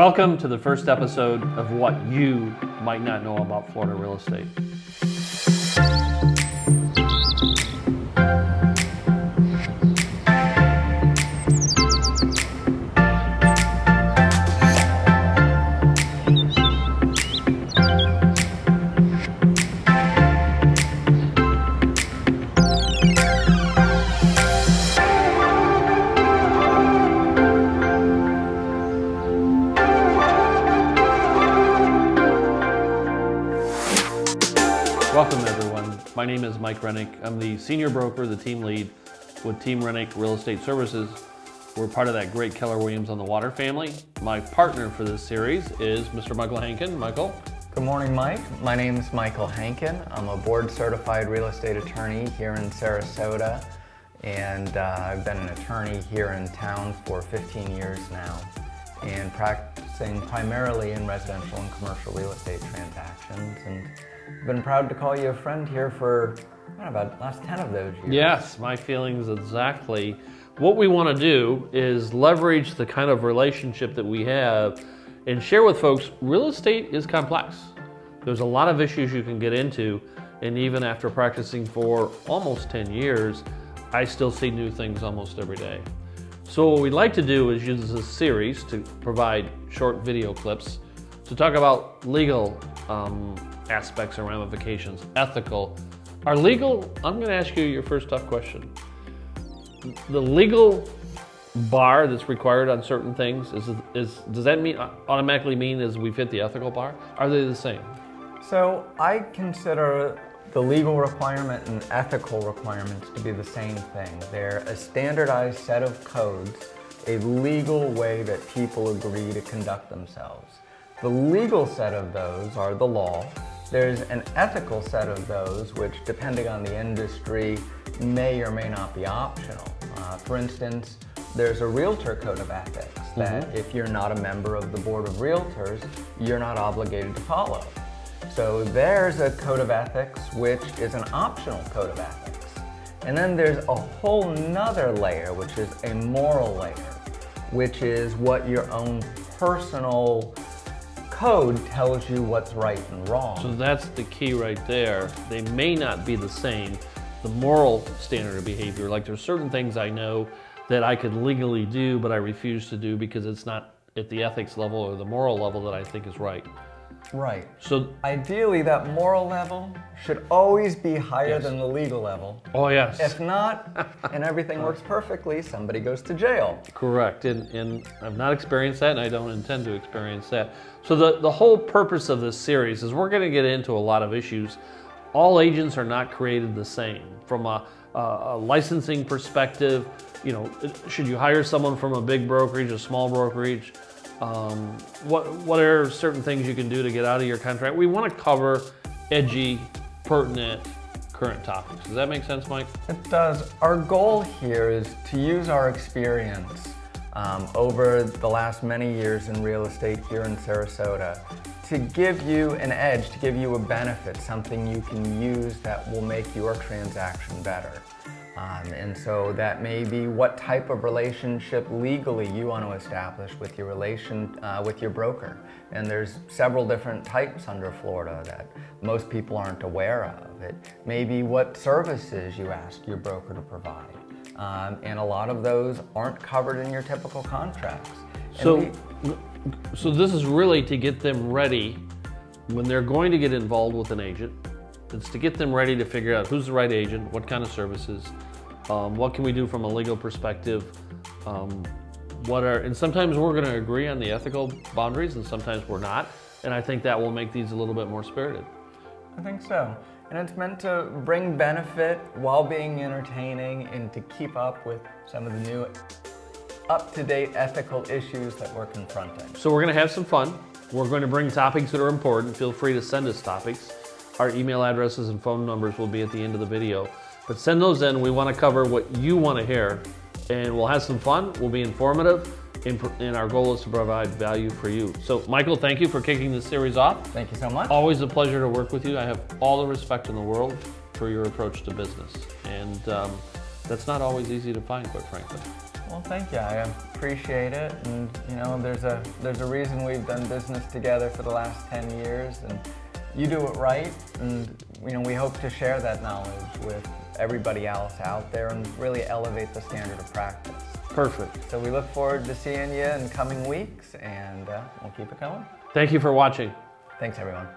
Welcome to the first episode of what you might not know about Florida real estate. Welcome everyone. My name is Mike Rennick. I'm the senior broker, the team lead with Team Rennick Real Estate Services. We're part of that great Keller Williams on the Water family. My partner for this series is Mr. Michael Hankin. Michael. Good morning, Mike. My name is Michael Hankin. I'm a board certified real estate attorney here in Sarasota, and I've been an attorney here in town for 15 years now and practicing primarily in residential and commercial real estate transactions. And I've been proud to call you a friend here for about the last 10 of those years. Yes, my feelings exactly. What we want to do is leverage the kind of relationship that we have and share with folks, real estate is complex. There's a lot of issues you can get into, and even after practicing for almost 10 years, I still see new things almost every day. So what we'd like to do is use this series to provide short video clips to talk about legal aspects and ramifications, ethical. Are legal, I'm gonna ask you your first tough question. The legal bar that's required on certain things, does that automatically mean as we've hit the ethical bar? Are they the same? So I consider the legal requirement and ethical requirements to be the same thing. They're a standardized set of codes, a legal way that people agree to conduct themselves. The legal set of those are the law. There's an ethical set of those, which depending on the industry may or may not be optional. For instance, there's a realtor code of ethics that if you're not a member of the board of realtors, you're not obligated to follow. So there's a code of ethics, which is an optional code of ethics. And then there's a whole nother layer, which is a moral layer, which is what your own personal code tells you what's right and wrong. So that's the key right there. They may not be the same. The moral standard of behavior, like there's certain things I know that I could legally do, but I refuse to do because it's not at the ethics level or the moral level that I think is right. Right. So ideally, that moral level should always be higher than the legal level. Oh yes. If not, and everything works perfectly, somebody goes to jail. Correct, and I've not experienced that, and I don't intend to experience that. So the whole purpose of this series is we're going to get into a lot of issues. All agents are not created the same. From a licensing perspective, you know, should you hire someone from a big brokerage, a small brokerage? What are certain things you can do to get out of your contract? We want to cover edgy, pertinent, current topics. Does that make sense, Mike? It does. Our goal here is to use our experience over the last many years in real estate here in Sarasota to give you an edge, to give you a benefit, something you can use that will make your transaction better. And so that may be what type of relationship legally you want to establish with your with your broker. And there's several different types under Florida that most people aren't aware of. It may be what services you ask your broker to provide. And a lot of those aren't covered in your typical contracts. So this is really to get them ready when they're going to get involved with an agent. It's to get them ready to figure out who's the right agent, what kind of services, what can we do from a legal perspective, and sometimes we're going to agree on the ethical boundaries and sometimes we're not, and I think that will make these a little bit more spirited. I think so. And it's meant to bring benefit while being entertaining and to keep up with some of the new up-to-date ethical issues that we're confronting. So we're going to have some fun. We're going to bring topics that are important. Feel free to send us topics. Our email addresses and phone numbers will be at the end of the video. But send those in. We want to cover what you want to hear. And we'll have some fun. We'll be informative. And our goal is to provide value for you. So Michael, thank you for kicking this series off. Thank you so much. Always a pleasure to work with you. I have all the respect in the world for your approach to business. And that's not always easy to find, quite frankly. Well, thank you. I appreciate it, and you know, there's a reason we've done business together for the last 10 years, and you do it right, and you know, we hope to share that knowledge with everybody else out there and really elevate the standard of practice. Perfect. So we look forward to seeing you in coming weeks, and we'll keep it going. Thank you for watching. Thanks, everyone.